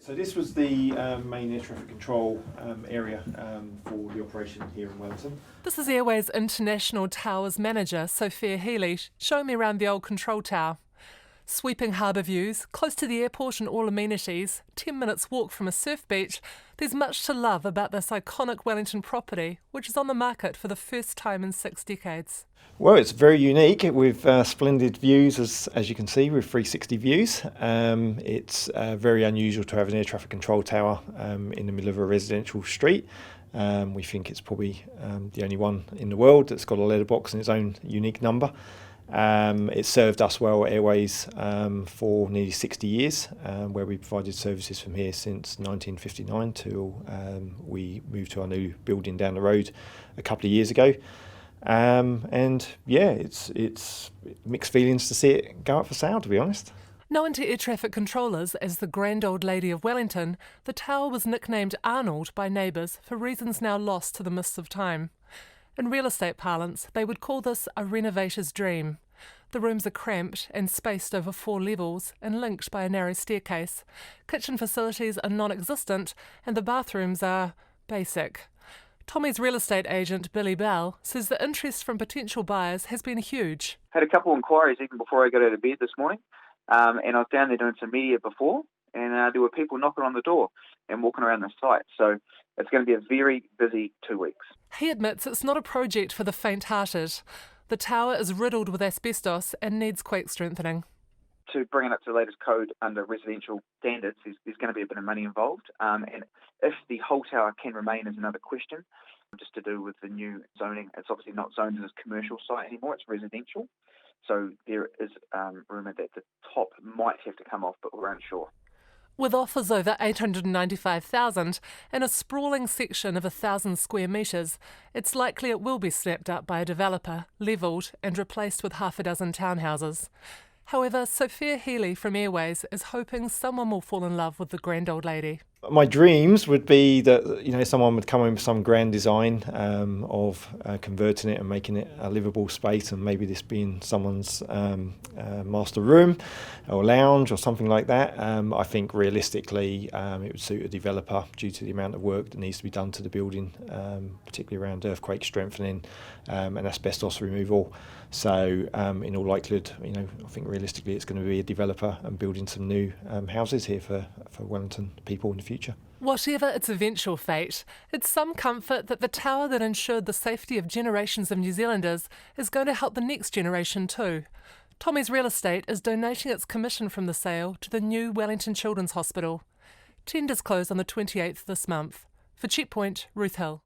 So this was the main air traffic control area for the operation here in Wellington. This is Airways International Towers Manager Sophia Healy showing me around the old control tower. Sweeping harbour views, close to the airport and all amenities, 10 minutes walk from a surf beach, there's much to love about this iconic Wellington property, which is on the market for the first time in 6 decades. Well, it's very unique with splendid views, as you can see, with 360 views. It's very unusual to have an air traffic control tower in the middle of a residential street. We think it's probably the only one in the world that's got a letterbox and its own unique number. It's served us well at Airways for nearly 60 years, where we provided services from here since 1959 till we moved to our new building down the road a couple of years ago. And yeah, it's mixed feelings to see it go up for sale, to be honest. Known to air traffic controllers as the Grand Old Lady of Wellington, the tower was nicknamed Arnold by neighbours for reasons now lost to the mists of time. In real estate parlance, they would call this a renovator's dream. The rooms are cramped and spaced over 4 levels and linked by a narrow staircase. Kitchen facilities are non-existent and the bathrooms are basic. Tommy's real estate agent, Billy Bell, says the interest from potential buyers has been huge. Had a couple of inquiries even before I got out of bed this morning, and I was down there doing some media before, and there were people knocking on the door and walking around the site. So it's going to be a very busy 2 weeks. He admits it's not a project for the faint-hearted. The tower is riddled with asbestos and needs quake strengthening. To bring it up to the latest code under residential standards, there's going to be a bit of money involved. And if the whole tower can remain is another question, just to do with the new zoning. It's obviously not zoned as a commercial site anymore, it's residential. So there is rumour that the top might have to come off, but we're unsure. With offers over $895,000 and a sprawling section of 1,000 square metres, it's likely it will be snapped up by a developer, levelled and replaced with half a dozen townhouses. However, Sophia Healy from Airways is hoping someone will fall in love with the Grand Old Lady. My dreams would be that someone would come in with some grand design of converting it and making it a livable space, and maybe this being someone's master room or lounge or something like that. I think realistically it would suit a developer due to the amount of work that needs to be done to the building, particularly around earthquake strengthening and asbestos removal. So in all likelihood, I think realistically it's going to be a developer and building some new houses here for Wellington people in the future. Whatever its eventual fate, it's some comfort that the tower that ensured the safety of generations of New Zealanders is going to help the next generation too. Tommy's Real Estate is donating its commission from the sale to the new Wellington Children's Hospital. Tenders close on the 28th this month. For Checkpoint, Ruth Hill.